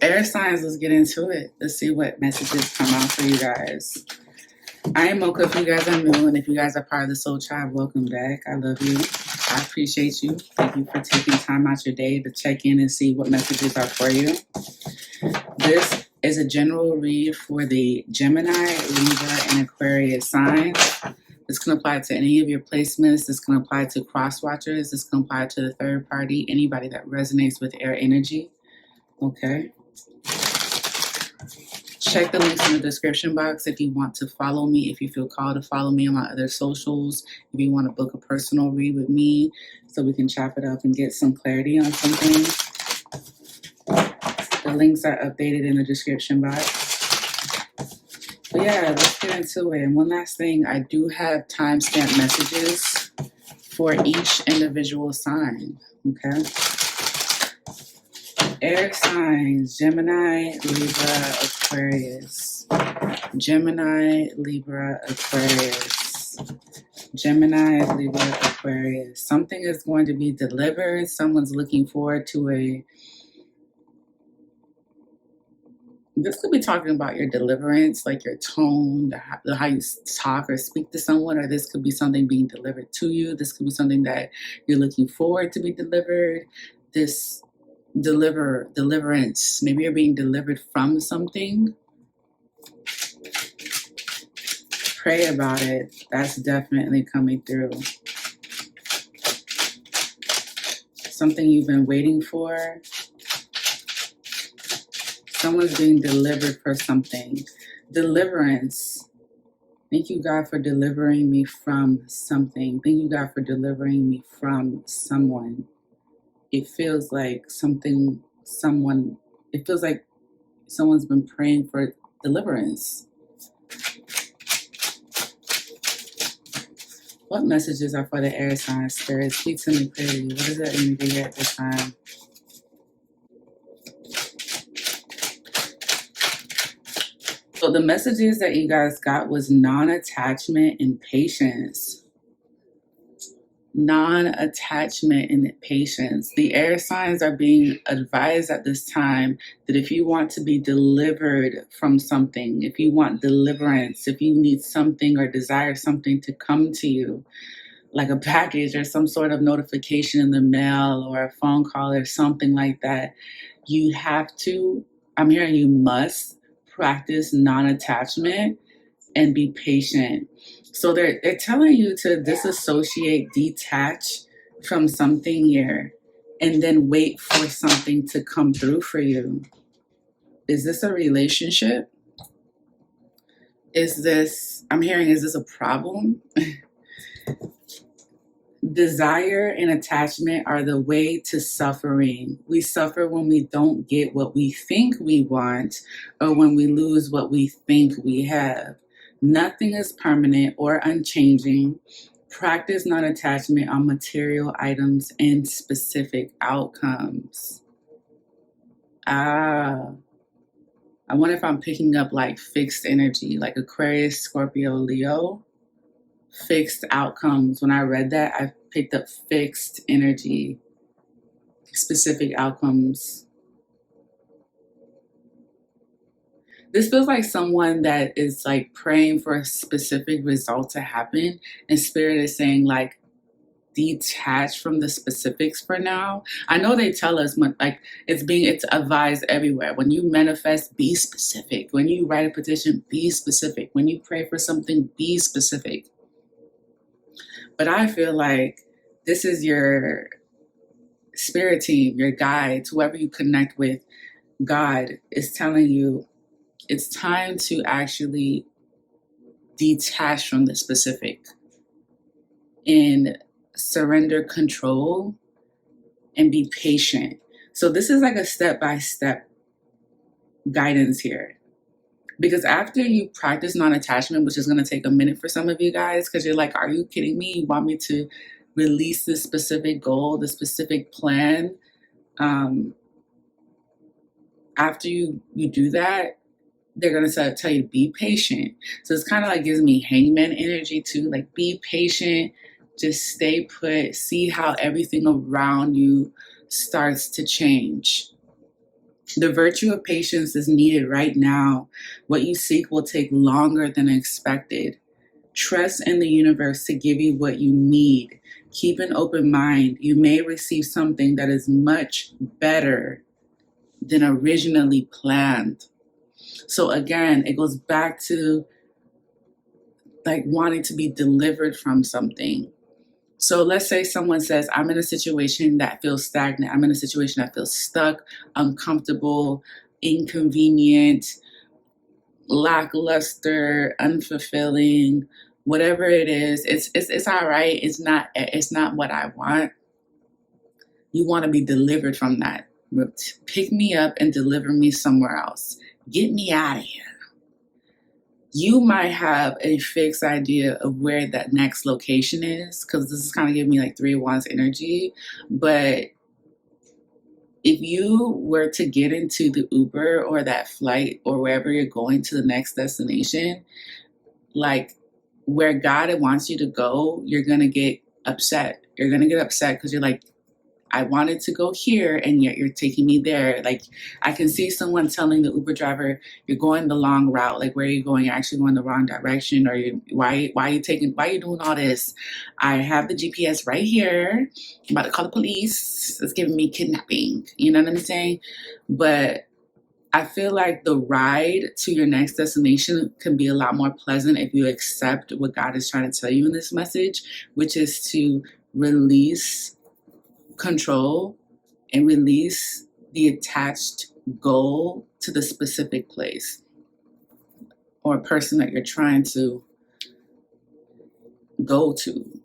Air signs, let's get into it. Let's see what messages come out for you guys. I am Mocha. If you guys are new, and if you guys are part of the Soul Tribe, welcome back. I love you. I appreciate you. Thank you for taking time out your day to check in and see what messages are for you. This is a general read for the Gemini, Libra, and Aquarius signs. This can apply to any of your placements. This can apply to cross watchers. This can apply to the third party, anybody that resonates with air energy. Okay. Check the links in the description box if you want to follow me, if you feel called to follow me on my other socials, if you want to book a personal read with me so we can chop it up and get some clarity on something. The links are updated in the description box. But yeah, let's get into it. And one last thing, I do have timestamp messages for each individual sign, okay? Air signs, Gemini, Libra, Aquarius. Gemini, Libra, Aquarius. Gemini, Libra, Aquarius. Something is going to be delivered. Someone's looking forward to this could be talking about your deliverance, like your tone, how you talk or speak to someone, or this could be something being delivered to you. This could be something that you're looking forward to be delivered. This deliverance. Maybe you're being delivered from something. Pray about it. That's definitely coming through. Something you've been waiting for. Someone's being delivered for something. Deliverance. Thank you, God, for delivering me from something. Thank you, God, for delivering me from someone. It feels like it feels like someone's been praying for deliverance. What messages are for the air sign spirit? Speak to me clearly. What does that mean to you at this time? So the messages that you guys got was non-attachment and patience. Non-attachment and patience. The air signs are being advised at this time that if you want to be delivered from something, if you want deliverance, if you need something or desire something to come to you, like a package or some sort of notification in the mail or a phone call or something like that, you have to, I'm hearing you must practice non-attachment and be patient. So they're telling you to disassociate, detach from something here, and then wait for something to come through for you. Is this a relationship? Is this a problem? Desire and attachment are the way to suffering. We suffer when we don't get what we think we want or when we lose what we think we have. Nothing is permanent or unchanging. Practice non-attachment on material items and specific outcomes. I wonder if I'm picking up like fixed energy, like Aquarius, Scorpio, Leo. Fixed outcomes. When I read that, I picked up fixed energy, specific outcomes. This feels like someone that is like praying for a specific result to happen, and Spirit is saying like, detach from the specifics for now. I know they tell us like it's advised everywhere. When you manifest, be specific. When you write a petition, be specific. When you pray for something, be specific. But I feel like this is your spirit team, your guides, whoever you connect with. God is telling you it's time to actually detach from the specific and surrender control and be patient. So this is like a step-by-step guidance here. Because after you practice non-attachment, which is going to take a minute for some of you guys, because you're like, are you kidding me? You want me to release this specific goal, the specific plan? After you do that, they're going to tell you to be patient. So it's kind of like gives me hangman energy too. Like, be patient, just stay put, see how everything around you starts to change. The virtue of patience is needed right now. What you seek will take longer than expected. Trust in the universe to give you what you need. Keep an open mind. You may receive something that is much better than originally planned. So again, it goes back to like wanting to be delivered from something. So let's say someone says, I'm in a situation that feels stagnant. I'm in a situation that feels stuck, uncomfortable, inconvenient, lackluster, unfulfilling, whatever it is. It's all right. It's not what I want. You want to be delivered from that. Pick me up and deliver me somewhere else. Get me out of here. You might have a fixed idea of where that next location is, because this is kind of giving me like 3 of Wands energy. But if you were to get into the Uber or that flight or wherever you're going to the next destination, like where God wants you to go, you're going to get upset. You're going to get upset because you're like, I wanted to go here and yet you're taking me there. Like I can see someone telling the Uber driver, you're going the long route. Like where are you going? You're actually going the wrong direction. Or why are you doing all this? I have the GPS right here. I'm about to call the police. It's giving me kidnapping. You know what I'm saying? But I feel like the ride to your next destination can be a lot more pleasant if you accept what God is trying to tell you in this message, which is to release control and release the attached goal to the specific place or person that you're trying to go to.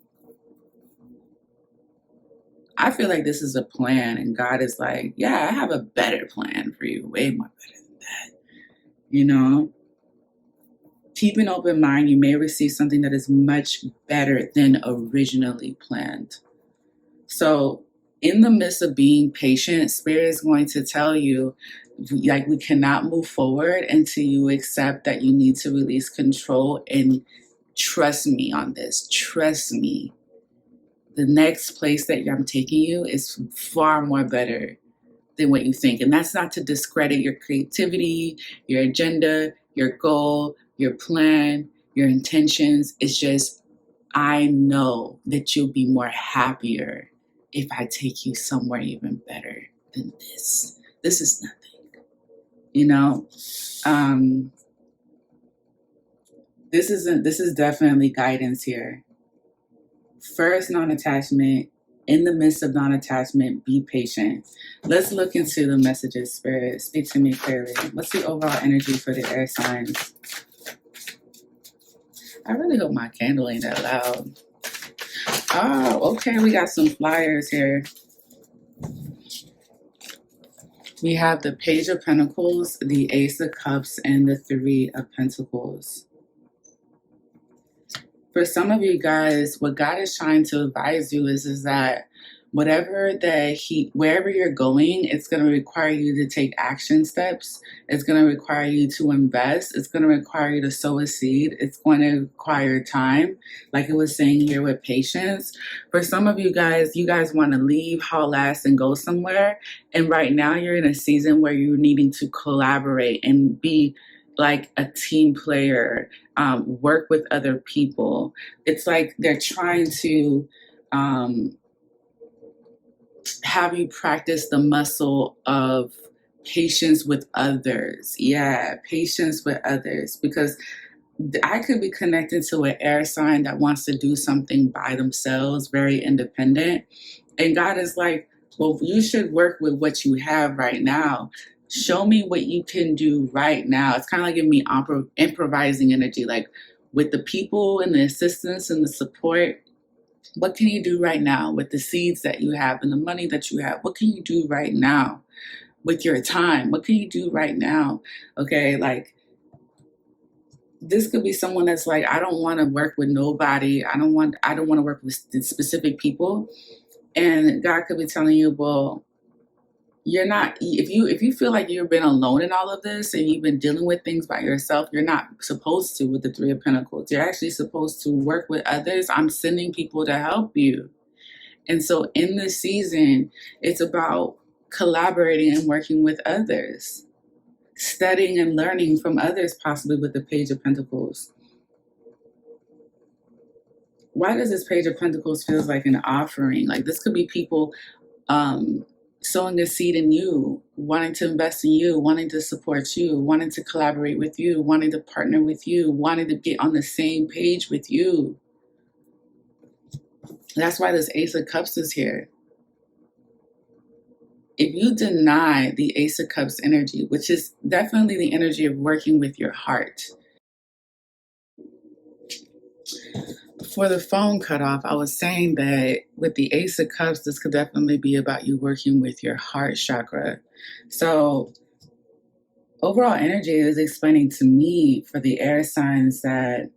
I feel like this is a plan, and God is like, yeah, I have a better plan for you, way more better than that. You know, keep an open mind. You may receive something that is much better than originally planned. So in the midst of being patient, Spirit is going to tell you, like, we cannot move forward until you accept that you need to release control and trust me on this. Trust me. The next place that I'm taking you is far more better than what you think. And that's not to discredit your creativity, your agenda, your goal, your plan, your intentions. It's just, I know that you'll be more happier if I take you somewhere even better than this. This is nothing, you know. This is definitely guidance here. First, non-attachment. In the midst of non-attachment, be patient. Let's look into the messages, Spirit. Speak to me clearly. What's the overall energy for the air signs? I really hope my candle ain't that loud. Oh, okay, we got some flyers here. We have the Page of Pentacles, the Ace of Cups, and the Three of Pentacles. For some of you guys, what God is trying to advise you is that wherever you're going, it's going to require you to take action steps. It's going to require you to invest. It's going to require you to sow a seed. It's going to require time, like it was saying here with patience. For some of you guys want to leave, haul ass, and go somewhere. And right now you're in a season where you're needing to collaborate and be like a team player, work with other people. It's like they're trying to have you practice the muscle of patience with others. Yeah, patience with others. Because I could be connected to an air sign that wants to do something by themselves, very independent. And God is like, well, you should work with what you have right now. Show me what you can do right now. It's kind of like giving me improvising energy, like with the people and the assistance and the support. What can you do right now with the seeds that you have and the money that you have? What can you do right now with your time? What can you do right now? Okay, like this could be someone that's like, I don't want to work with nobody. I don't want to work with specific people. And God could be telling you, well, you're not, if you feel like you've been alone in all of this and you've been dealing with things by yourself, you're not supposed to with the Three of Pentacles. You're actually supposed to work with others. I'm sending people to help you. And so in this season, it's about collaborating and working with others, studying and learning from others, possibly with the Page of Pentacles. Why does this Page of Pentacles feels like an offering? Like this could be people sowing a seed in you, wanting to invest in you, wanting to support you, wanting to collaborate with you, wanting to partner with you, wanting to get on the same page with you. That's why this Ace of Cups is here. If you deny the Ace of Cups energy, which is definitely the energy of working with your heart. Before the phone cut off, I was saying that with the Ace of Cups, this could definitely be about you working with your heart chakra. So overall energy is explaining to me for the air signs that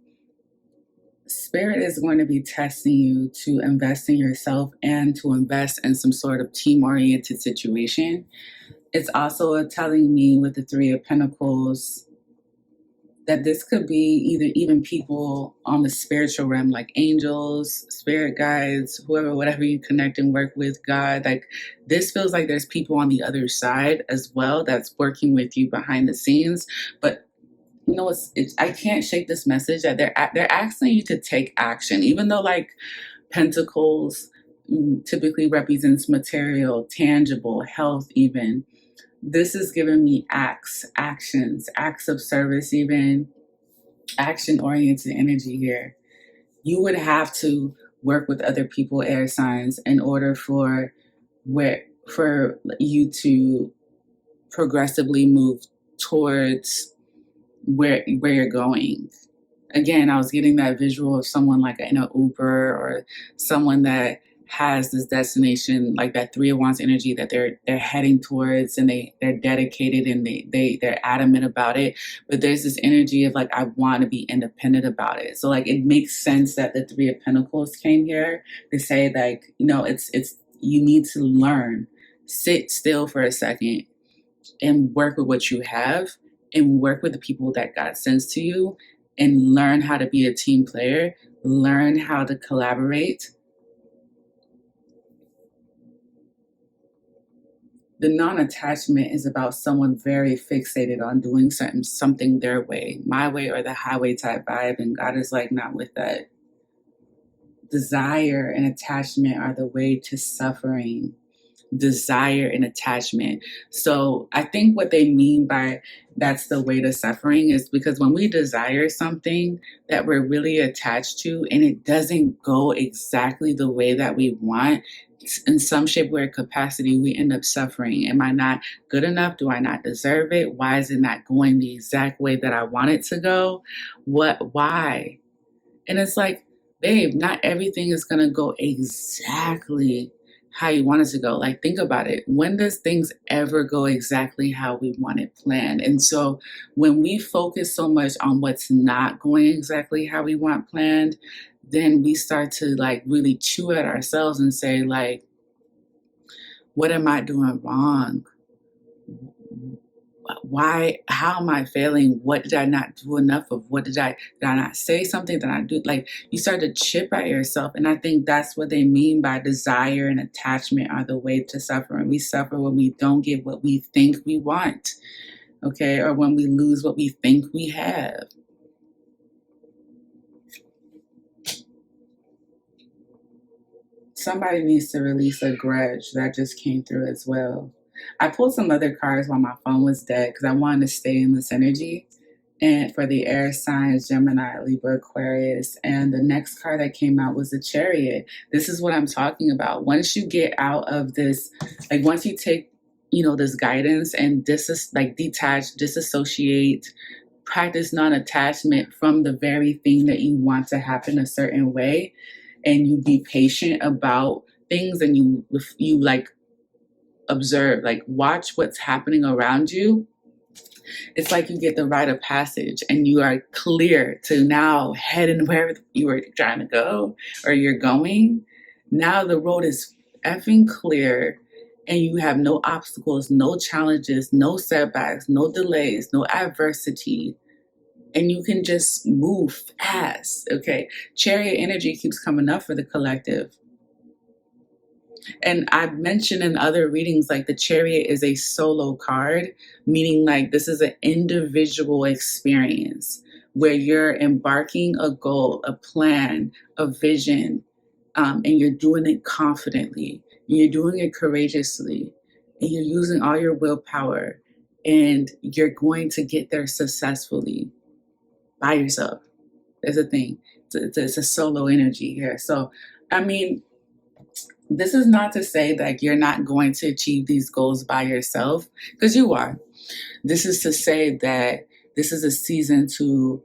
Spirit is going to be testing you to invest in yourself and to invest in some sort of team-oriented situation. It's also telling me with the Three of Pentacles that this could be either even people on the spiritual realm, like angels, spirit guides, whoever, whatever you connect and work with, God. Like this feels like there's people on the other side as well that's working with you behind the scenes. But you know, I can't shake this message that they're asking you to take action, even though like Pentacles typically represents material, tangible, health, even. This is giving me actions, acts of service, even action-oriented energy here. You would have to work with other people, air signs, in order for you to progressively move towards where you're going. Again, I was getting that visual of someone like in an Uber or someone that has this destination, like that Three of Wands energy that they're heading towards, and they're dedicated and they're adamant about it. But there's this energy of like, I want to be independent about it. So like it makes sense that the Three of Pentacles came here to say like, you know, it's you need to learn, sit still for a second and work with what you have and work with the people that God sends to you and learn how to be a team player, learn how to collaborate. The non-attachment is about someone very fixated on doing something their way, my way or the highway type vibe, and God is like, not with that. Desire and attachment are the way to suffering. Desire and attachment. So I think what they mean by that's the way to suffering is because when we desire something that we're really attached to and it doesn't go exactly the way that we want, in some shape or capacity, we end up suffering. Am I not good enough? Do I not deserve it? Why is it not going the exact way that I want it to go? Why? And it's like, babe, not everything is going to go exactly how you want it to go. Like, think about it. When does things ever go exactly how we want it planned? And so when we focus so much on what's not going exactly how we want planned, then we start to like really chew at ourselves and say like, what am I doing wrong? Why, how am I failing? What did I not do enough of? Did I not say something? Did I do? Like, you start to chip at yourself. And I think that's what they mean by desire and attachment are the way to suffer. And we suffer when we don't get what we think we want, okay? Or when we lose what we think we have. Somebody needs to release a grudge. That just came through as well. I pulled some other cards while my phone was dead because I wanted to stay in this energy. And for the air signs, Gemini, Libra, Aquarius. And the next card that came out was the Chariot. This is what I'm talking about. Once you get out of this, like once you take, this guidance and detach, disassociate, practice non-attachment from the very thing that you want to happen a certain way, and you be patient about things, and you like observe, like watch what's happening around you. It's like you get the rite of passage and you are clear to now head in where you were trying to go or you're going. Now the road is effing clear and you have no obstacles, no challenges, no setbacks, no delays, no adversity. And you can just move fast, okay? Chariot energy keeps coming up for the collective. And I've mentioned in other readings, like the Chariot is a solo card, meaning like this is an individual experience where you're embarking a goal, a plan, a vision, and you're doing it confidently, and you're doing it courageously, and you're using all your willpower, and you're going to get there successfully by yourself. There's a thing. It's a solo energy here. So, I mean, this is not to say that you're not going to achieve these goals by yourself, because you are. This is to say that this is a season to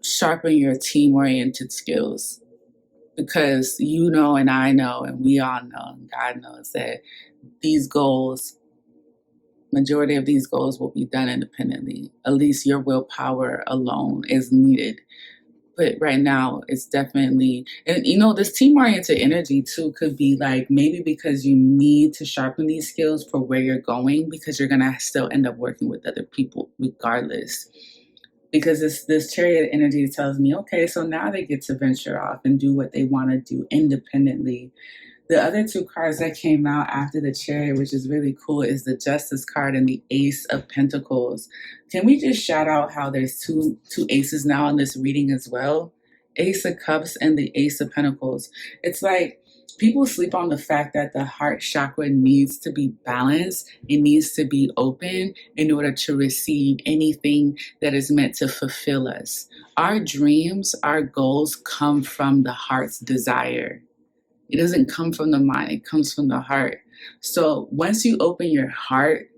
sharpen your team oriented skills, because you know, and I know, and we all know, and God knows that these goals, majority of these goals will be done independently. At least your willpower alone is needed. But right now, it's definitely, and you know, this team oriented energy too could be like maybe because you need to sharpen these skills for where you're going, because you're going to still end up working with other people regardless. Because this Chariot energy tells me, okay, so now they get to venture off and do what they want to do independently. The other two cards that came out after the Chariot, which is really cool, is the Justice card and the Ace of Pentacles. Can we just shout out how there's two aces now in this reading as well? Ace of Cups and the Ace of Pentacles. It's like people sleep on the fact that the heart chakra needs to be balanced. It needs to be open in order to receive anything that is meant to fulfill us. Our dreams, our goals come from the heart's desire. It doesn't come from the mind, it comes from the heart. So once you open your heart,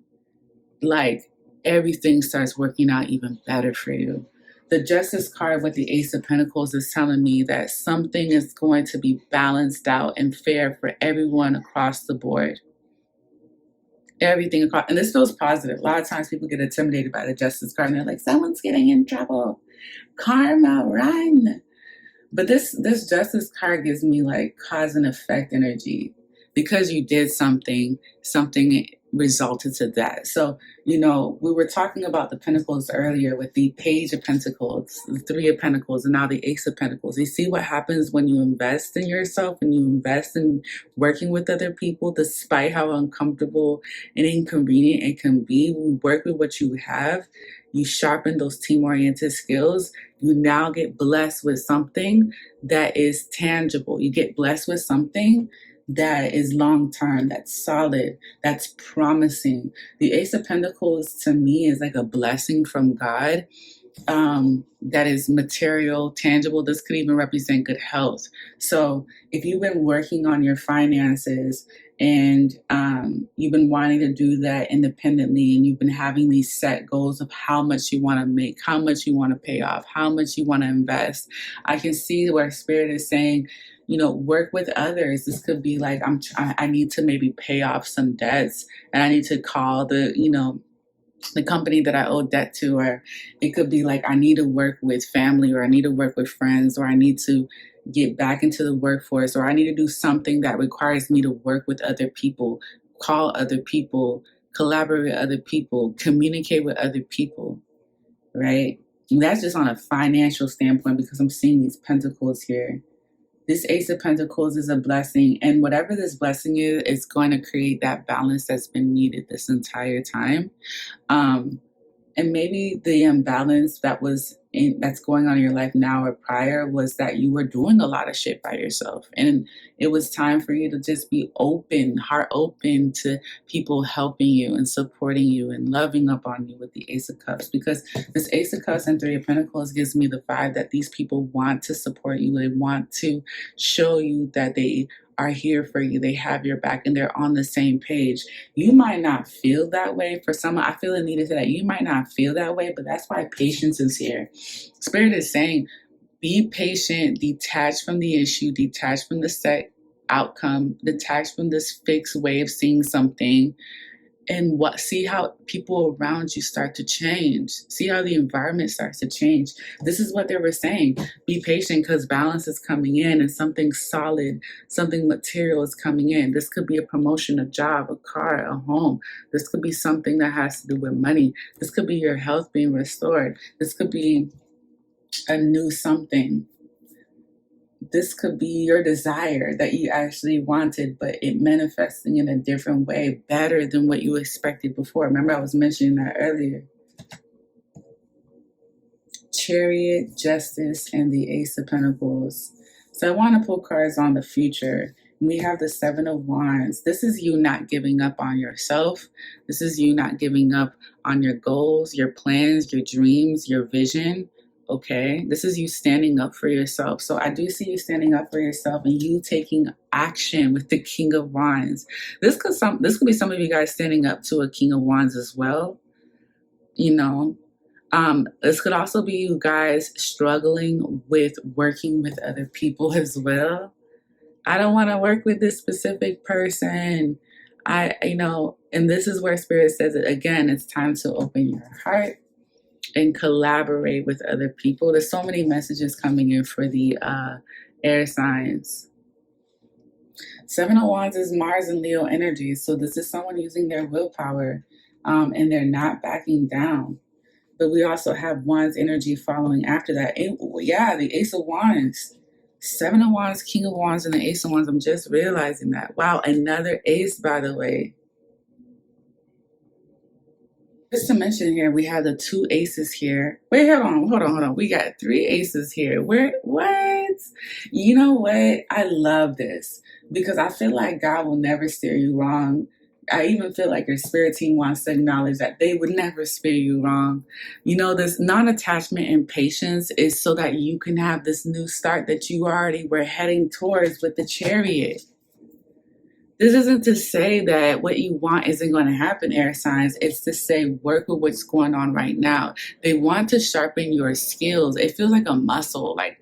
like everything starts working out even better for you. The Justice card with the Ace of Pentacles is telling me that something is going to be balanced out and fair for everyone across the board. Everything across, and this feels positive. A lot of times people get intimidated by the Justice card and they're like, someone's getting in trouble. Karma, run. But this Justice card gives me like cause and effect energy. Because you did something resulted to that. So, you know, we were talking about the Pentacles earlier with the Page of Pentacles, the Three of Pentacles, and now the Ace of Pentacles. You see what happens when you invest in yourself and you invest in working with other people, despite how uncomfortable and inconvenient it can be. We work with what you have. You sharpen those team-oriented skills. You now get blessed with something that is tangible. You get blessed with something that is long-term, that's solid, that's promising. The Ace of Pentacles to me is like a blessing from God, that is material, tangible. This could even represent good health. So if you've been working on your finances and you've been wanting to do that independently, and you've been having these set goals of how much you want to make, how much you want to pay off, how much you want to invest, I can see where Spirit is saying, you know, work with others. This could be like, I need to maybe pay off some debts, and I need to call the company that I owe debt to, or it could be like I need to work with family, or I need to work with friends, or I need to get back into the workforce, or I need to do something that requires me to work with other people, call other people, collaborate with other people, communicate with other people, right? And that's just on a financial standpoint, because I'm seeing these pentacles here. This Ace of Pentacles is a blessing, and whatever this blessing is, it's going to create that balance that's been needed this entire time. And maybe the imbalance that's going on in your life now or prior was that you were doing a lot of shit by yourself, and it was time for you to just be open, heart open to people helping you and supporting you and loving up on you with the Ace of Cups. Because this Ace of Cups and Three of Pentacles gives me the vibe that these people want to support you. They want to show you that they are here for you, they have your back, and they're on the same page. You might not feel that way. For someone, I feel the need to say that you might not feel that way, but that's why patience is here. Spirit is saying, be patient, detach from the issue, detach from the set outcome, detach from this fixed way of seeing something, and see how people around you start to change. See how the environment starts to change. This is what they were saying. Be patient, because balance is coming in, and something solid, something material is coming in. This could be a promotion, a job, a car, a home. This could be something that has to do with money. This could be your health being restored. This could be a new something. This could be your desire that you actually wanted, but it manifesting in a different way, better than what you expected before. Remember, I was mentioning that earlier. Chariot, Justice, and the Ace of Pentacles. So I want to pull cards on the future. We have the Seven of Wands. This is you not giving up on yourself. This is you not giving up on your goals, your plans, your dreams, your vision. Okay, this is you standing up for yourself. So I do see you standing up for yourself and you taking action with the King of Wands. This could be some of you guys standing up to a King of Wands as well. You know, this could also be you guys struggling with working with other people as well. I don't want to work with this specific person. And this is where Spirit says it again, it's time to open your heart and collaborate with other people. There's so many messages coming in for the air signs. Seven of Wands is Mars and Leo energy. So this is someone using their willpower and they're not backing down. But we also have Wands energy following after that. The Ace of Wands. Seven of Wands, King of Wands, and the Ace of Wands. I'm just realizing that. Wow, another ace, by the way. Just to mention here, we have the two aces here. Wait, hold on. We got three aces here. What? You know what? I love this because I feel like God will never steer you wrong. I even feel like your spirit team wants to acknowledge that they would never steer you wrong. You know, this non-attachment and patience is so that you can have this new start that you already were heading towards with the Chariot. This isn't to say that what you want isn't going to happen, air signs. It's to say work with what's going on right now. They want to sharpen your skills. It feels like a muscle. Like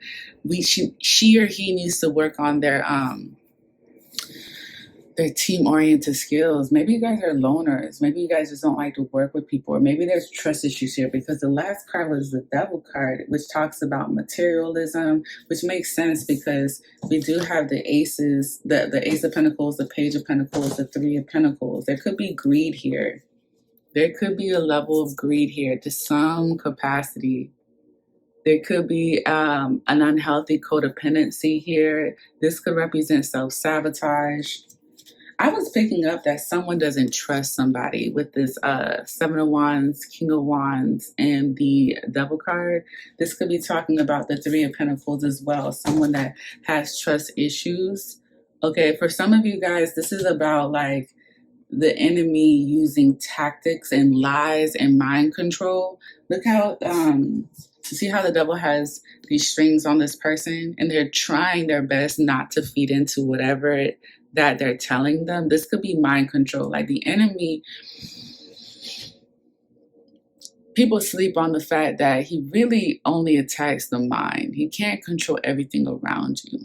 she or he needs to work on their team-oriented skills. Maybe you guys are loners. Maybe you guys just don't like to work with people. Or maybe there's trust issues here because the last card was the Devil card, which talks about materialism, which makes sense because we do have the aces, the Ace of Pentacles, the Page of Pentacles, the Three of Pentacles. There could be greed here. There could be a level of greed here to some capacity. There could be an unhealthy codependency here. This could represent self-sabotage. I was picking up that someone doesn't trust somebody with this Seven of Wands, King of Wands, and the Devil card. This could be talking about the Three of Pentacles as well. Someone that has trust issues. Okay, for some of you guys, this is about like the enemy using tactics and lies and mind control. Look how, see how the devil has these strings on this person and they're trying their best not to feed into whatever that they're telling them. This could be mind control. Like the enemy, people sleep on the fact that he really only attacks the mind. He can't control everything around you.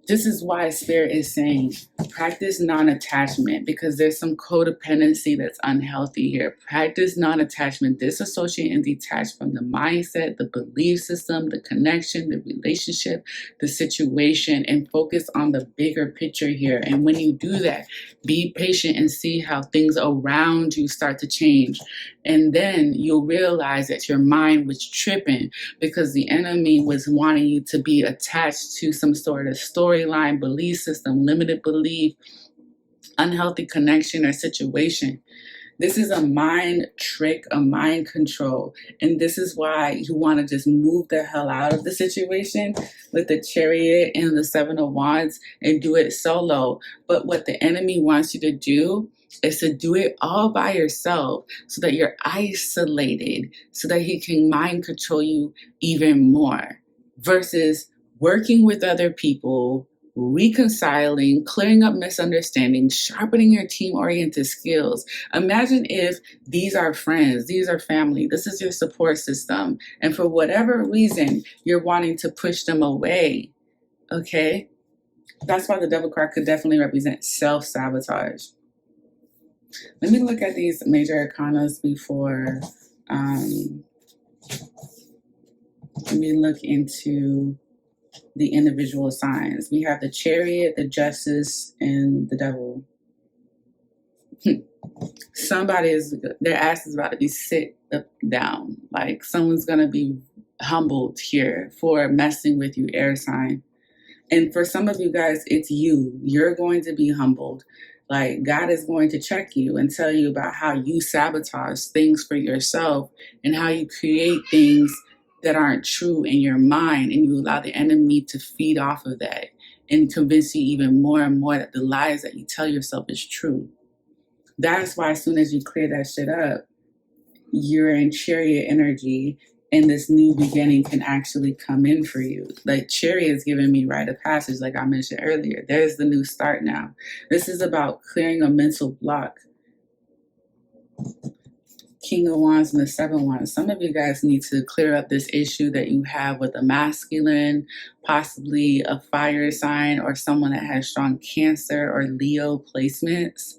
This is why Spirit is saying practice non-attachment because there's some codependency that's unhealthy here. Practice non-attachment, disassociate and detach from the mindset, the belief system, the connection, the relationship, the situation, and focus on the bigger picture here. And when you do that, be patient and see how things around you start to change. And then you'll realize that your mind was tripping because the enemy was wanting you to be attached to some sort of storyline, belief system, limited belief, unhealthy connection or situation. This is a mind trick, a mind control. And this is why you want to just move the hell out of the situation with the Chariot and the Seven of Wands and do it solo. But what the enemy wants you to do is to do it all by yourself so that you're isolated, so that he can mind control you even more versus working with other people, reconciling, clearing up misunderstandings, sharpening your team-oriented skills. Imagine if these are friends, these are family, this is your support system, and for whatever reason, you're wanting to push them away, okay? That's why the Devil card could definitely represent self-sabotage. Let me look at these major arcanas before let me look into the individual signs. We have the Chariot, the Justice, and the Devil. Their ass is about to be sit down. Like someone's going to be humbled here for messing with you, air sign. And for some of you guys, it's you. You're going to be humbled. Like God is going to check you and tell you about how you sabotage things for yourself and how you create things that aren't true in your mind, and you allow the enemy to feed off of that and convince you even more and more that the lies that you tell yourself is true. That's why as soon as you clear that shit up, you're in chariot energy, and this new beginning can actually come in for you. Like chariot is giving me rite of passage, like I mentioned earlier. There's the new start now. This is about clearing a mental block. King of Wands and the Seven Wands. Some of you guys need to clear up this issue that you have with a masculine, possibly a fire sign, or someone that has strong Cancer or Leo placements.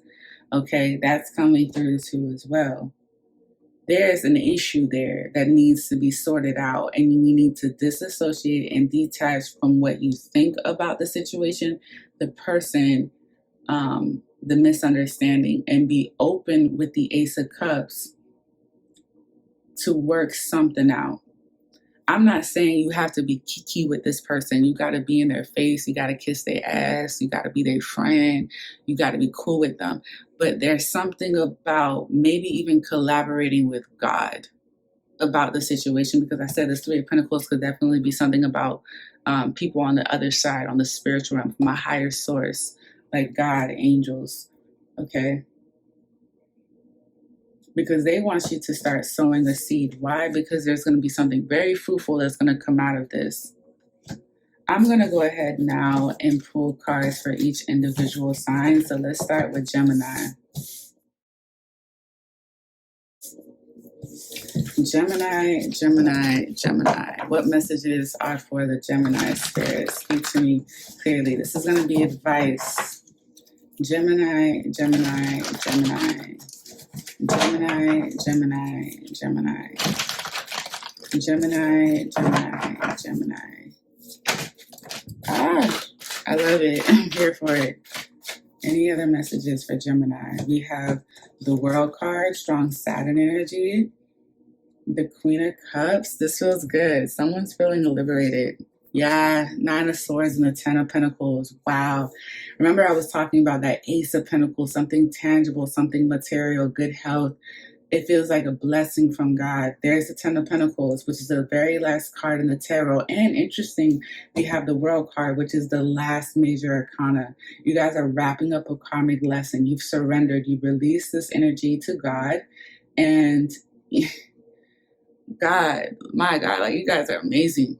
Okay, that's coming through too as well. There's an issue there that needs to be sorted out, and you need to disassociate and detach from what you think about the situation, the person, the misunderstanding, and be open with the Ace of Cups to work something out. I'm not saying you have to be kiki with this person. You got to be in their face. You got to kiss their ass. You got to be their friend. You got to be cool with them. But there's something about maybe even collaborating with God about the situation, because I said this Three of Pentacles could definitely be something about people on the other side, on the spiritual realm, from a higher source, like God, angels, okay? Because they want you to start sowing the seed. Why? Because there's going to be something very fruitful that's going to come out of this. I'm going to go ahead now and pull cards for each individual sign. So let's start with Gemini. Gemini, Gemini, Gemini. What messages are for the Gemini spirit? Speak to me clearly. This is going to be advice. Gemini, Gemini, Gemini. Gemini, Gemini, Gemini. Gemini, Gemini, Gemini. Ah, I love it. I'm here for it. Any other messages for Gemini? We have the World card, strong Saturn energy. The Queen of Cups. This feels good. Someone's feeling liberated. Yeah, Nine of Swords and the Ten of Pentacles. Wow. Remember I was talking about that Ace of Pentacles, something tangible, something material, good health. It feels like a blessing from God. There's the Ten of Pentacles, which is the very last card in the tarot. And interesting, we have the World card, which is the last major arcana. You guys are wrapping up a karmic lesson. You've surrendered. You've released this energy to God. And God, my God, like you guys are amazing.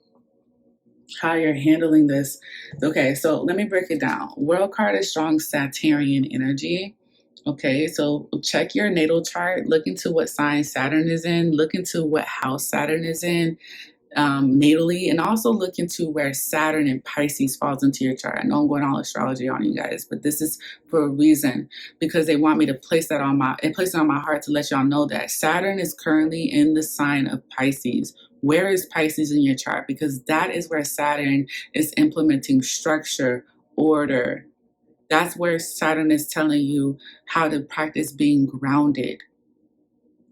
How you're handling this. Okay, so let me break it down. World card is strong Saturnian energy. Okay, so check your natal chart. Look into what sign Saturn is in. Look into what house Saturn is in natally, and also look into where Saturn and Pisces falls into your chart. I know I'm going all astrology on you guys, but this is for a reason, because they want me to place it on my heart to let y'all know that Saturn is currently in the sign of Pisces. Where is Pisces in your chart? Because that is where Saturn is implementing structure, order. That's where Saturn is telling you how to practice being grounded.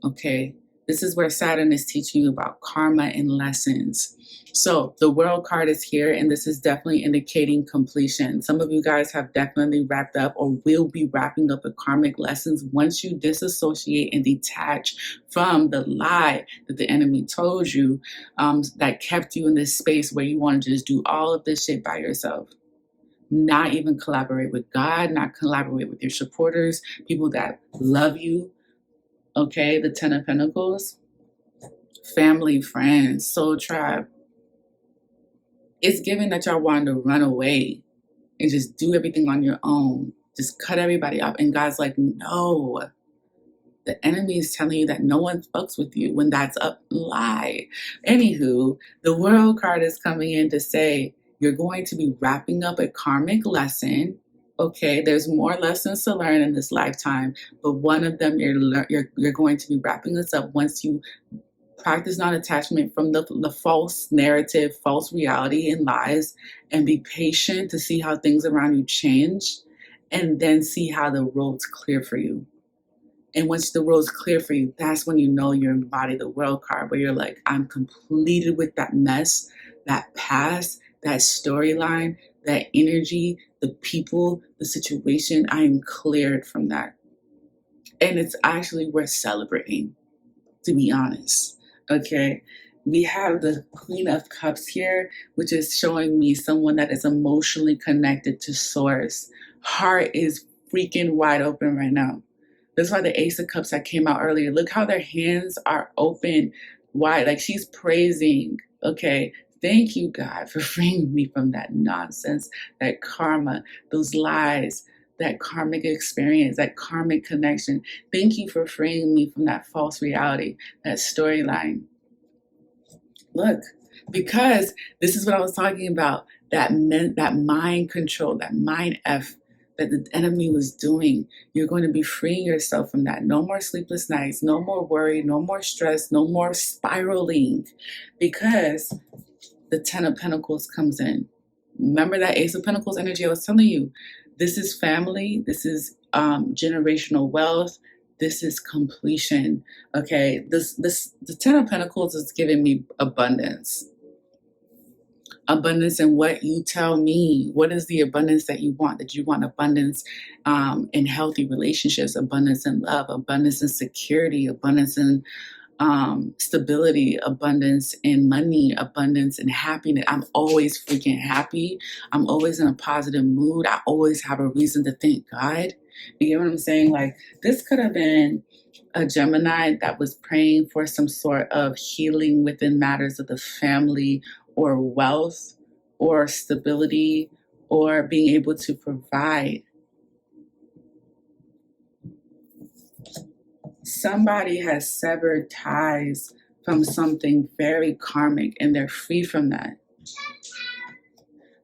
Okay, this is where Saturn is teaching you about karma and lessons. So the World card is here, and this is definitely indicating completion. Some of you guys have definitely wrapped up or will be wrapping up the karmic lessons once you disassociate and detach from the lie that the enemy told you that kept you in this space where you want to just do all of this shit by yourself. Not even collaborate with God, not collaborate with your supporters, people that love you. Okay, the Ten of Pentacles, family, friends, soul tribe. It's given that y'all wanted to run away and just do everything on your own. Just cut everybody off. And God's like, no. The enemy is telling you that no one fucks with you when that's a lie. Anywho, the World card is coming in to say you're going to be wrapping up a karmic lesson. Okay, there's more lessons to learn in this lifetime, but one of them you're going to be wrapping this up once you practice non-attachment from the false narrative, false reality and lies, and be patient to see how things around you change, and then see how the road's clear for you. And once the road's clear for you, that's when you know you embody the World card, where you're like, I'm completed with that mess, that past, that storyline, that energy, the people, the situation, I am cleared from that. And it's actually worth celebrating, to be honest. Okay. We have the Queen of Cups here, which is showing me someone that is emotionally connected to Source. Heart is freaking wide open right now. That's why the Ace of Cups that came out earlier, look how their hands are open wide. Like she's praising. Okay. Thank you, God, for freeing me from that nonsense, that karma, those lies, that karmic experience, that karmic connection. Thank you for freeing me from that false reality, that storyline. Look, because this is what I was talking about, that mind control, that mind F that the enemy was doing. You're going to be freeing yourself from that. No more sleepless nights, no more worry, no more stress, no more spiraling, because the Ten of Pentacles comes in. Remember that Ace of Pentacles energy I was telling you? This is family. This is generational wealth. This is completion. Okay, the Ten of Pentacles is giving me abundance. Abundance in what you tell me. What is the abundance that you want? That you want abundance in healthy relationships, abundance in love, abundance in security, abundance in stability, abundance in money, abundance in happiness. I'm always freaking happy. I'm always in a positive mood. I always have a reason to thank God. You get what I'm saying? Like, this could have been a Gemini that was praying for some sort of healing within matters of the family or wealth or stability or being able to provide. Somebody has severed ties from something very karmic and they're free from that.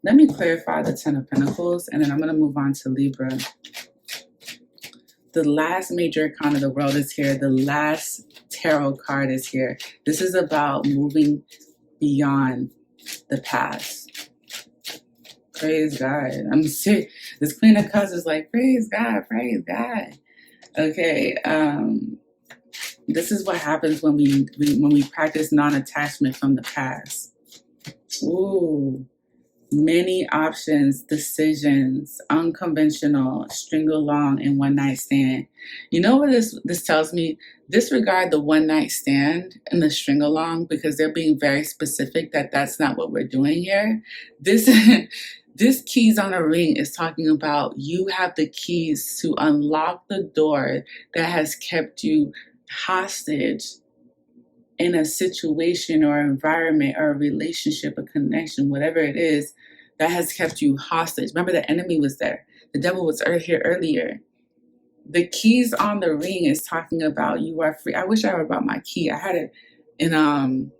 Let me clarify the Ten of Pentacles and then I'm going to move on to Libra. The last major arcana of the world is here. The last tarot card is here. This is about moving beyond the past. Praise God. I'm serious. This Queen of Cups is like, praise God, praise God. Okay, this is what happens when we practice non-attachment from the past. Ooh, many options, decisions, unconventional, string along, and one night stand. You know what this tells me? Disregard the one night stand and the string along because they're being very specific that that's not what we're doing here. This keys on a ring is talking about you have the keys to unlock the door that has kept you hostage in a situation or environment or a relationship, a connection, whatever it is that has kept you hostage. Remember, the enemy was there. The devil was here earlier. The keys on the ring is talking about you are free. I wish I brought my key. I had it in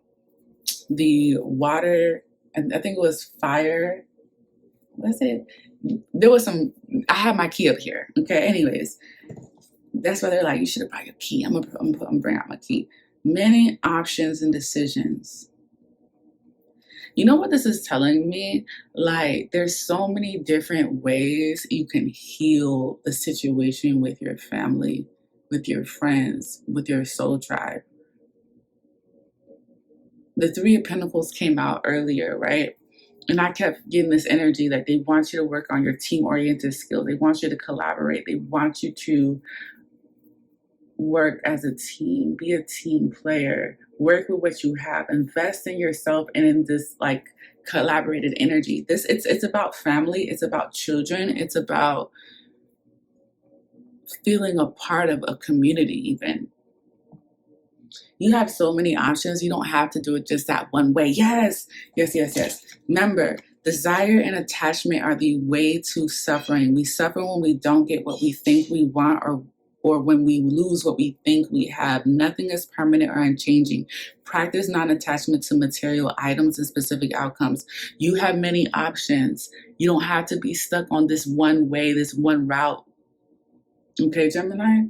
the water, and I think it was fire. What's it? There was some, I had my key up here. Okay, anyways, that's why they're like, you should have brought your key. I'm gonna bring out my key. Many options and decisions. You know what this is telling me? Like, there's so many different ways you can heal the situation with your family, with your friends, with your soul tribe. The Three of Pentacles came out earlier, right? And I kept getting this energy that they want you to work on your team-oriented skills. They want you to collaborate. They want you to work as a team, be a team player, work with what you have, invest in yourself and in this like collaborated energy. It's about family, it's about children, it's about feeling a part of a community even. You have so many options. You don't have to do it just that one way. Yes. Remember, desire and attachment are the way to suffering. We suffer when we don't get what we think we want or when we lose what we think we have. Nothing is permanent or unchanging. Practice non-attachment to material items and specific outcomes. You have many options. You don't have to be stuck on this one way, this one route. Okay, Gemini?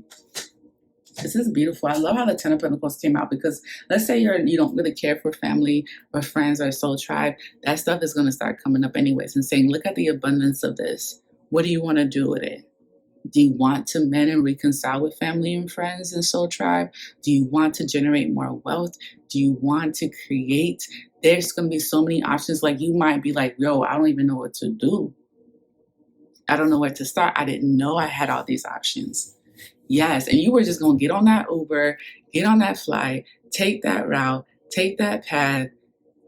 This is beautiful. I love how the Ten of Pentacles came out because let's say you don't really care for family or friends or soul tribe. That stuff is going to start coming up anyways and saying, look at the abundance of this. What do you want to do with it? Do you want to mend and reconcile with family and friends and soul tribe? Do you want to generate more wealth? Do you want to create? There's going to be so many options. Like, you might be like, yo, I don't even know what to do. I don't know where to start. I didn't know I had all these options. Yes. And you were just going to get on that Uber, get on that flight, take that route, take that path,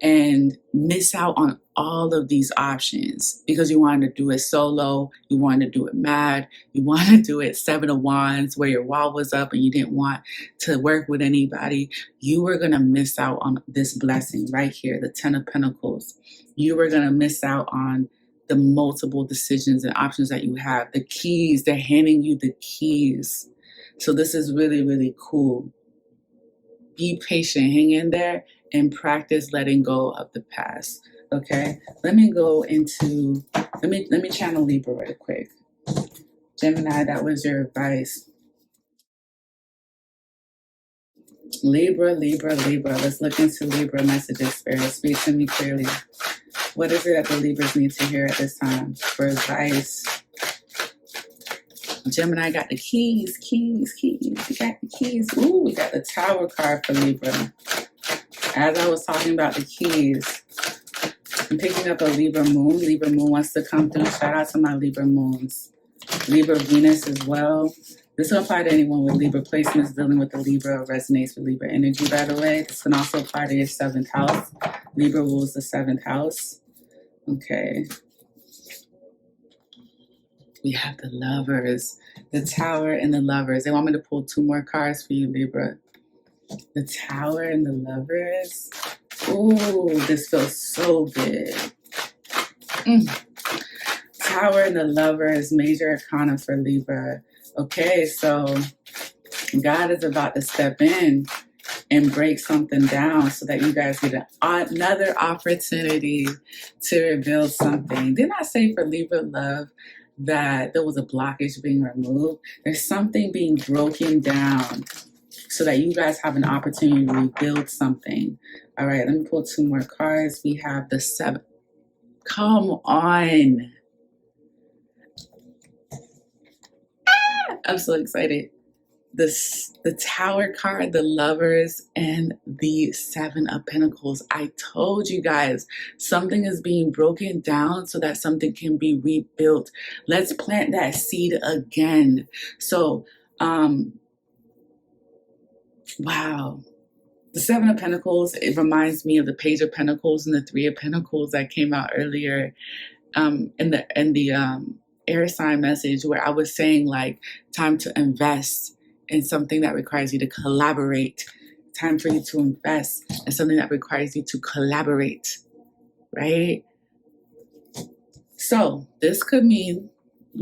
and miss out on all of these options because you wanted to do it solo, you wanted to do it mad, you wanted to do it Seven of Wands where your wall was up and you didn't want to work with anybody. You were going to miss out on this blessing right here, the Ten of Pentacles. You were going to miss out on the multiple decisions and options that you have. The keys, they're handing you the keys. So this is really, really cool. Be patient, hang in there, and practice letting go of the past. Okay, let me go into, let me channel Libra right quick. Gemini, that was your advice. Libra, Libra, Libra. Let's look into Libra messages, Spirit. Speak to me clearly. What is it that the Libras need to hear at this time for advice? Gemini got the keys. We got the keys. Ooh, we got the Tower card for Libra. As I was talking about the keys, I'm picking up a Libra moon. Libra moon wants to come through. Shout out to my Libra moons. Libra Venus as well. This will apply to anyone with Libra placements dealing with the Libra or resonates with Libra energy, by the way. This can also apply to your 7th house. Libra rules the 7th house. Okay. We have the Lovers, the Tower and the Lovers. They want me to pull 2 more cards for you, Libra. The Tower and the Lovers. Ooh, this feels so good. Tower and the Lovers, major arcana for Libra. Okay, so God is about to step in and break something down so that you guys get another opportunity to reveal something. Didn't I say for Libra love that there was a blockage being removed? There's something being broken down so that you guys have an opportunity to rebuild something. All right, let me pull 2 more cards. We have the 7. Come on. I'm so excited. The Tower card, the Lovers, and the 7 of Pentacles. I told you guys, something is being broken down so that something can be rebuilt. Let's plant that seed again. So, wow. The 7 of Pentacles, it reminds me of the Page of Pentacles and the 3 of Pentacles that came out earlier in the air sign message, where I was saying, like, time to invest in something that requires you to collaborate. Time for you to invest in something that requires you to collaborate, right? So this could mean,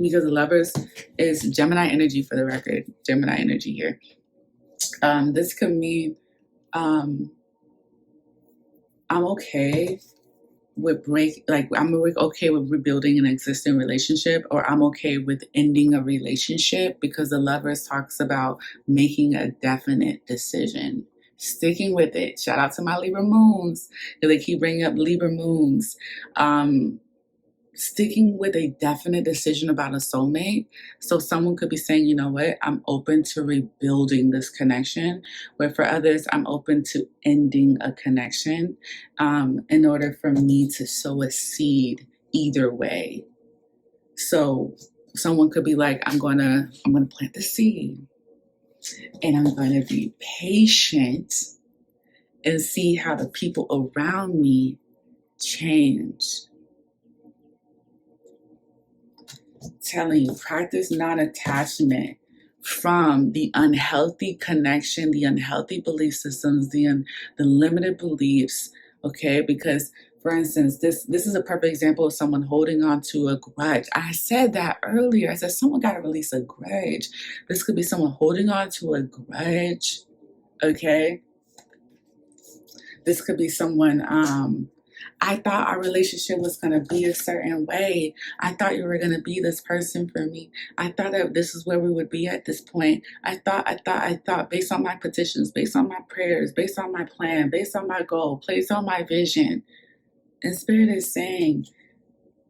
because the Lovers is Gemini energy for the record, Gemini energy here. This could mean I'm okay with I'm okay with rebuilding an existing relationship, or I'm okay with ending a relationship, because the Lovers talks about making a definite decision, sticking with it. Shout out to my Libra moons, because they keep bringing up Libra moons. Sticking with a definite decision about a soulmate. So someone could be saying, you know what, I'm open to rebuilding this connection, where for others, I'm open to ending a connection in order for me to sow a seed either way. So someone could be like, I'm gonna plant the seed, and I'm gonna be patient and see how the people around me change. Telling you, practice non-attachment from the unhealthy connection, the unhealthy belief systems, the limited beliefs. Okay, because for instance, this is a perfect example of someone holding on to a grudge. I said that earlier. I said someone got to release a grudge. This could be someone holding on to a grudge. Okay, this could be someone. I thought our relationship was going to be a certain way. I thought you were going to be this person for me. I thought that this is where we would be at this point. I thought, based on my petitions, based on my prayers, based on my plan, based on my goal, based on my vision. And Spirit is saying,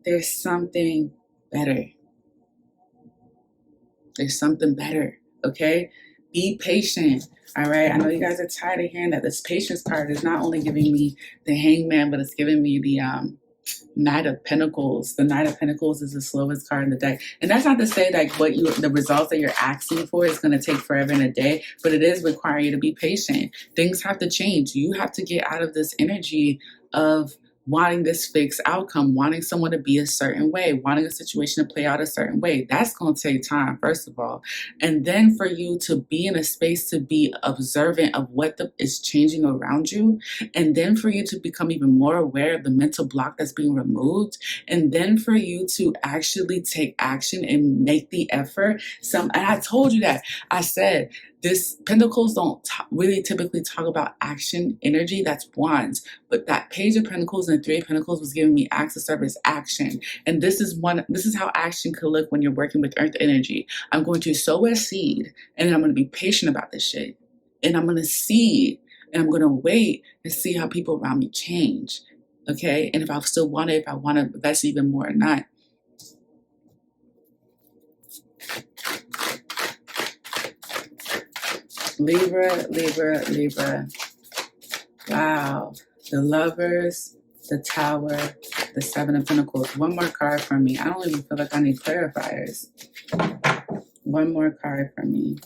there's something better. There's something better, okay? Be patient, all right? I know you guys are tired of hearing that. This patience card is not only giving me the Hangman, but it's giving me the Knight of Pentacles. The Knight of Pentacles is the slowest card in the deck. And that's not to say that the results that you're asking for is going to take forever and a day, but it is requiring you to be patient. Things have to change. You have to get out of this energy of wanting this fixed outcome, wanting someone to be a certain way, wanting a situation to play out a certain way. That's going to take time, first of all. And then for you to be in a space to be observant of what is changing around you. And then for you to become even more aware of the mental block that's being removed. And then for you to actually take action and make the effort. And I told you that. I said, this Pentacles don't really typically talk about action energy. That's Wands. But that Page of Pentacles and Three of Pentacles was giving me acts of service action. And this is how action could look when you're working with earth energy. I'm going to sow a seed, and then I'm going to be patient about this shit. And I'm going to see, and I'm going to wait and see how people around me change. Okay? And if I still want it, if I want to invest even more or not. Libra, Libra, Libra. Wow. The Lovers, the Tower, the Seven of Pentacles. One more card for me. I don't even feel like I need clarifiers. One more card for me.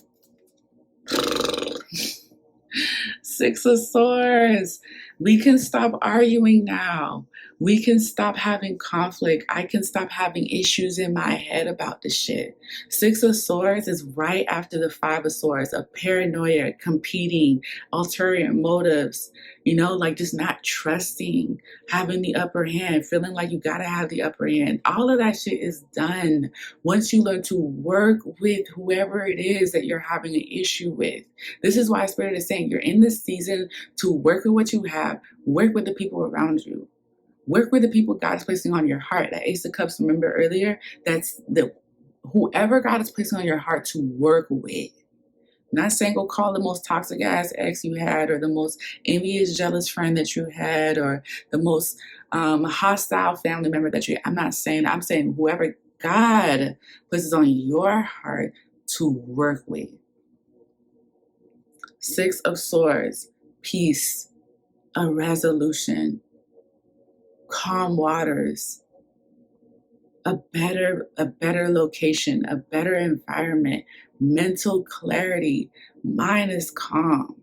Six of Swords. We can stop arguing now. We can stop having conflict. I can stop having issues in my head about this shit. Six of Swords is right after the Five of Swords, of paranoia, competing, ulterior motives, like just not trusting, having the upper hand, feeling like you gotta have the upper hand. All of that shit is done once you learn to work with whoever it is that you're having an issue with. This is why Spirit is saying you're in this season to work with what you have, work with the people around you. Work with the people God is placing on your heart. That Ace of Cups, remember earlier? That's whoever God is placing on your heart to work with. Not saying go call the most toxic ass ex you had, or the most envious, jealous friend that you had, or the most hostile family member that you had. I'm saying whoever God places on your heart to work with. Six of Swords, peace, a resolution, calm waters, a better location, a better environment, mental clarity, mind is calm.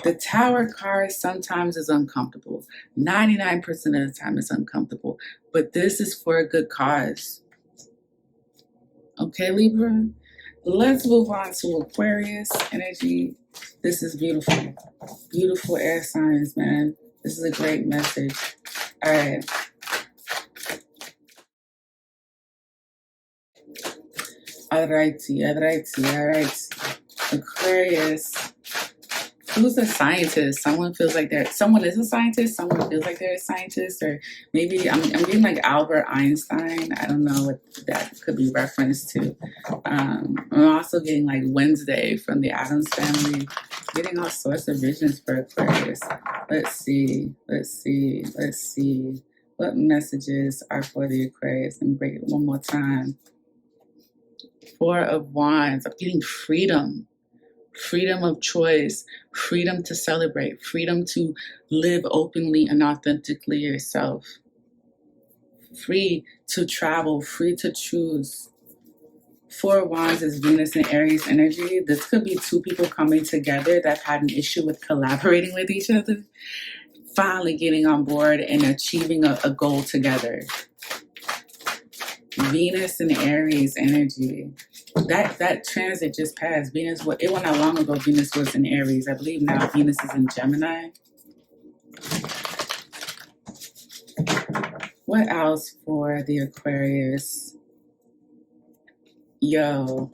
The Tower card sometimes is uncomfortable. 99% of the time it's uncomfortable, but this is for a good cause. Okay, Libra? Let's move on to Aquarius energy. This is beautiful. Beautiful air signs, man. This is a great message. All right. All right. Aquarius. Who's a scientist? Someone is a scientist. Someone feels like they're a scientist. Or maybe I'm getting like Albert Einstein. I don't know what that could be referenced to. I'm also getting like Wednesday from the Addams Family. Getting all sorts of visions for Aquarius. Let's see. What messages are for the Aquarius? Let me break it one more time. Four of Wands. I'm getting freedom. Freedom of choice, freedom to celebrate, freedom to live openly and authentically yourself, free to travel, free to choose. Four of Wands is Venus and Aries energy. This could be two people coming together that had an issue with collaborating with each other, finally getting on board and achieving a goal together. Venus and Aries energy. That transit just passed. It went not long ago. Venus was in Aries. I believe now Venus is in Gemini. What else for the Aquarius? The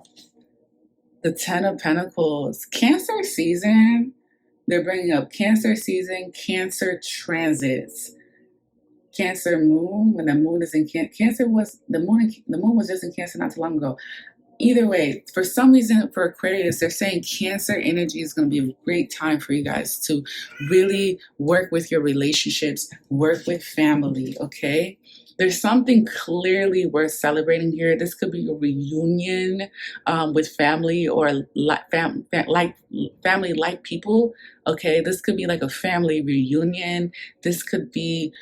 Ten of Pentacles. Cancer season. They're bringing up Cancer season, Cancer transits. Cancer moon, when the moon is in Cancer, the moon was just in Cancer not too long ago. Either way, for some reason for Aquarius, they're saying Cancer energy is going to be a great time for you guys to really work with your relationships, work with family, okay? There's something clearly worth celebrating here. This could be a reunion with family or family like people. Okay, this could be like a family reunion. This could be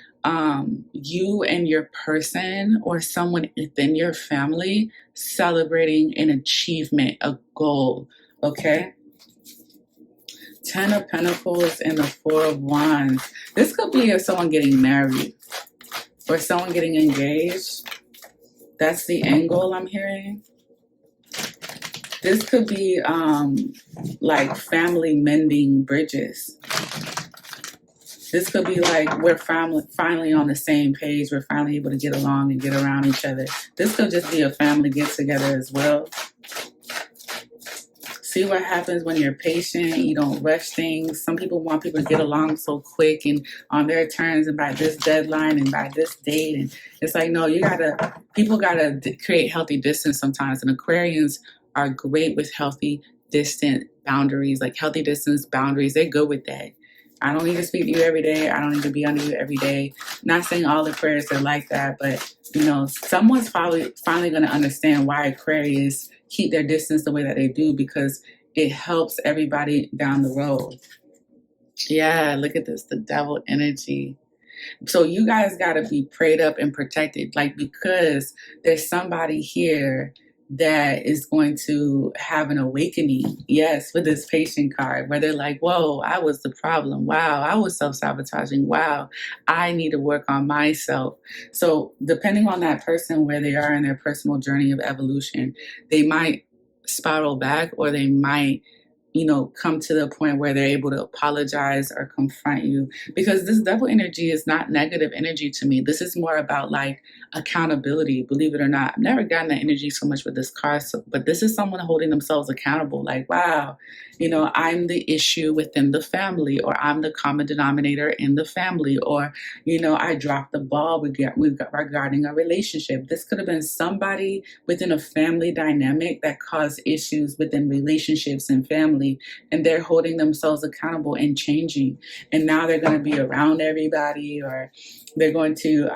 you and your person or someone within your family celebrating an achievement, a goal. Okay. 10 of Pentacles and the 4 of Wands. This could be someone getting married or someone getting engaged. That's the angle I'm hearing. This could be like family mending bridges. This could be like we're finally on the same page. We're finally able to get along and get around each other. This could just be a family get together as well. See what happens when you're patient, you don't rush things. Some people want people to get along so quick and on their terms and by this deadline and by this date. And it's like, no, people gotta create healthy distance sometimes. And Aquarians are great with healthy distant boundaries, like healthy distance boundaries. They're good with that. I don't need to speak to you every day. I don't need to be under you every day. Not saying all Aquarius are like that, but someone's finally going to understand why Aquarius keep their distance the way that they do, because it helps everybody down the road. Yeah, look at this, the devil energy. So you guys got to be prayed up and protected, because there's somebody here that is going to have an awakening. Yes, with this patient card, where they're like, whoa, I was the problem. Wow, I was self-sabotaging. Wow, I need to work on myself. So depending on that person, where they are in their personal journey of evolution, they might spiral back, or they might come to the point where they're able to apologize or confront you, because this devil energy is not negative energy to me. This is more about like accountability, believe it or not. I've never gotten that energy so much with this card, but this is someone holding themselves accountable. Like, wow, I'm the issue within the family, or I'm the common denominator in the family, or, I dropped the ball regarding a relationship. This could have been somebody within a family dynamic that caused issues within relationships and family, and they're holding themselves accountable and changing. And now they're going to be around everybody, or they're going to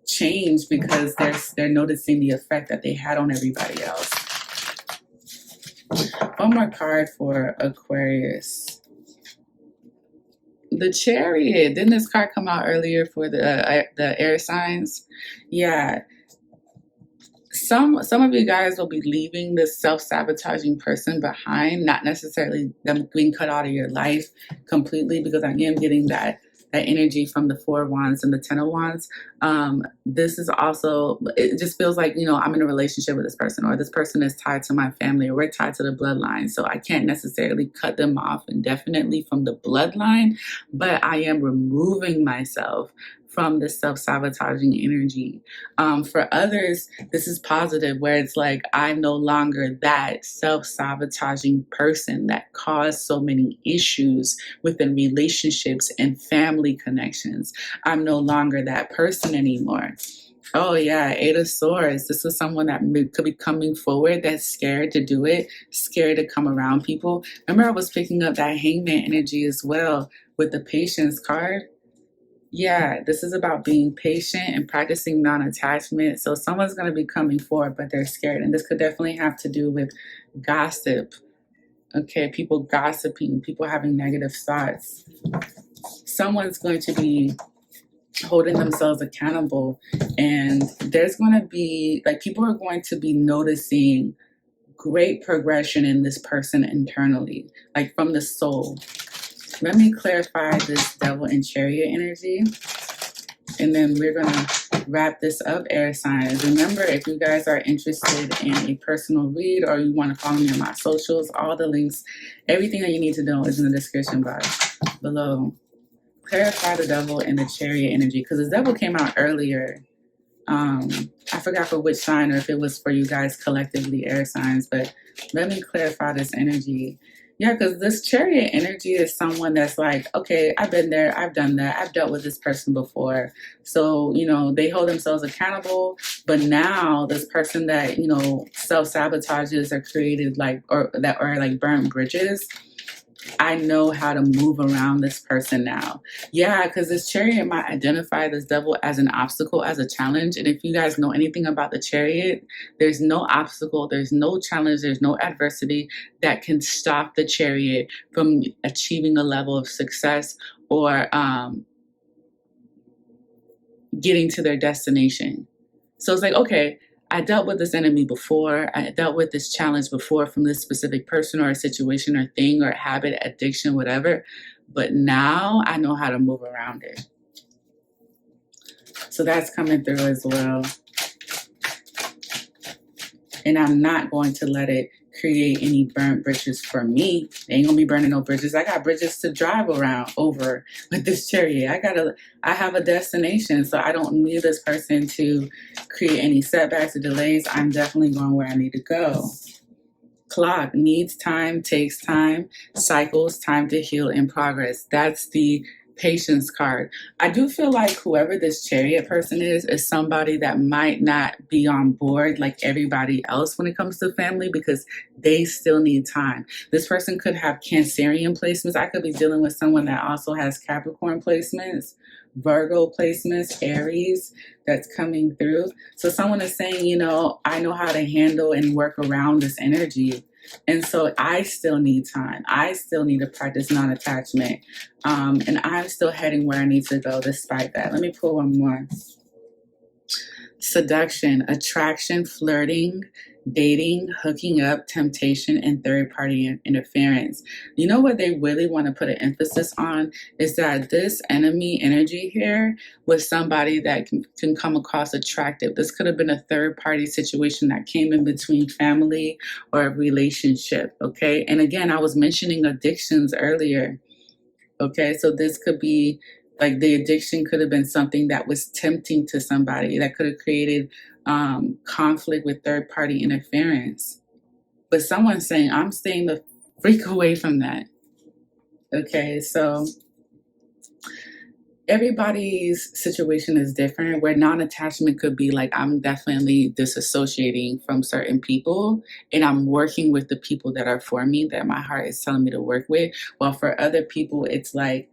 change because they're noticing the effect that they had on everybody else. One more card for Aquarius. The Chariot. Didn't this card come out earlier for the air signs? Yeah. Some of you guys will be leaving this self-sabotaging person behind, not necessarily them being cut out of your life completely, because I am getting that energy from the 4 of Wands and the 10 of Wands. This is also, it just feels like, I'm in a relationship with this person, or this person is tied to my family, or we're tied to the bloodline. So I can't necessarily cut them off indefinitely from the bloodline, but I am removing myself from the self-sabotaging energy. For others, this is positive, where it's like, I'm no longer that self-sabotaging person that caused so many issues within relationships and family connections. I'm no longer that person anymore. Oh yeah, 8 of Swords. This is someone that could be coming forward that's scared to do it, scared to come around people. Remember, I was picking up that Hangman energy as well with the Patience card. Yeah, this is about being patient and practicing non-attachment. So someone's going to be coming forward, but they're scared. And this could definitely have to do with gossip. Okay, people gossiping, people having negative thoughts. Someone's going to be holding themselves accountable. And there's going to be, people are going to be noticing great progression in this person internally, from the soul. Let me clarify this Devil and Chariot energy, and then we're going to wrap this up, air signs. Remember, if you guys are interested in a personal read, or you want to follow me on my socials, all the links, everything that you need to know is in the description box below. Clarify the Devil and the Chariot energy, because the Devil came out earlier. I forgot for which sign, or if it was for you guys collectively, air signs, but let me clarify this energy. Yeah, because this Chariot energy is someone that's like, okay, I've been there, I've done that, I've dealt with this person before. So, they hold themselves accountable. But now this person that, self-sabotages or created burnt bridges, I know how to move around this person now. Yeah, because this chariot might identify this devil as an obstacle, as a challenge. And if you guys know anything about the chariot, there's no obstacle, there's no challenge, there's no adversity that can stop the chariot from achieving a level of success or getting to their destination. So it's like, okay, I dealt with this enemy before. I dealt with this challenge before from this specific person or a situation or thing or habit, addiction, whatever. But now I know how to move around it. So that's coming through as well. And I'm not going to let it create any burnt bridges for me. They ain't gonna be burning no bridges. I got bridges to drive around over with this chariot. I have a destination, so I don't need this person to create any setbacks or delays. I'm definitely going where I need to go. Clock needs time, takes time, cycles, time to heal in progress. That's the patience card. I do feel like whoever this chariot person is somebody that might not be on board like everybody else when it comes to family because they still need time. This person could have Cancerian placements. I could be dealing with someone that also has Capricorn placements, Virgo placements, Aries that's coming through. So someone is saying, you know, I know how to handle and work around this energy. And so I still need time. I still need to practice non-attachment. And I'm still heading where I need to go despite that. Let me pull one more. Seduction, attraction, flirting, dating, hooking up, temptation, and third-party interference. You know what they really want to put an emphasis on is that this enemy energy here was somebody that can come across attractive. This could have been a third-party situation that came in between family or a relationship, okay? And again, I was mentioning addictions earlier, okay? So this could be like the addiction could have been something that was tempting to somebody that could have created conflict with third party interference. But someone's saying, I'm staying the freak away from that. Okay, so everybody's situation is different where non-attachment could be like, I'm definitely disassociating from certain people and I'm working with the people that are for me, that my heart is telling me to work with. While for other people, it's like,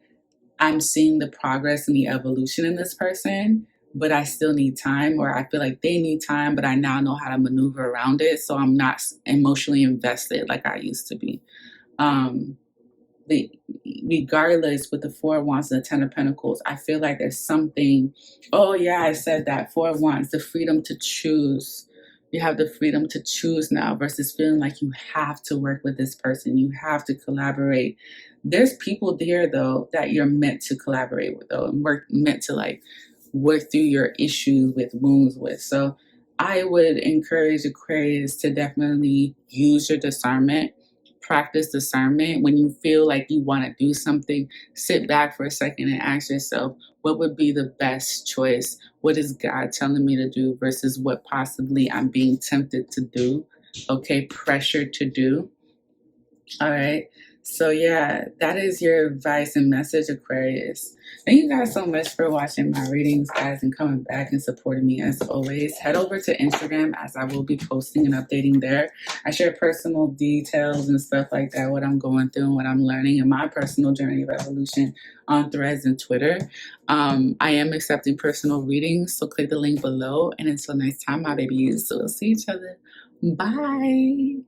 I'm seeing the progress and the evolution in this person, but I still need time, or I feel like they need time, but I now know how to maneuver around it. So I'm not emotionally invested like I used to be. Regardless, with the Four of Wands and the Ten of Pentacles, I feel like there's something, oh yeah, I said that, Four of Wands, the freedom to choose. You have the freedom to choose now versus feeling like you have to work with this person. You have to collaborate. There's people there though that you're meant to collaborate with though, and meant to like work through your issues with, wounds with. So I would encourage Aquarius to definitely use your discernment, practice discernment. When you feel like you want to do something, sit back for a second and ask yourself, what would be the best choice? What is God telling me to do versus what possibly I'm being tempted to do? Okay, pressure to do. All right. So yeah, that is your advice and message, Aquarius. Thank you guys so much for watching my readings, guys, and coming back and supporting me as always. Head over to Instagram as I will be posting and updating there. I share personal details and stuff like that, what I'm going through and what I'm learning in my personal journey of evolution on Threads and Twitter. I am accepting personal readings, so click the link below. And until next time, my babies, we'll see each other. Bye.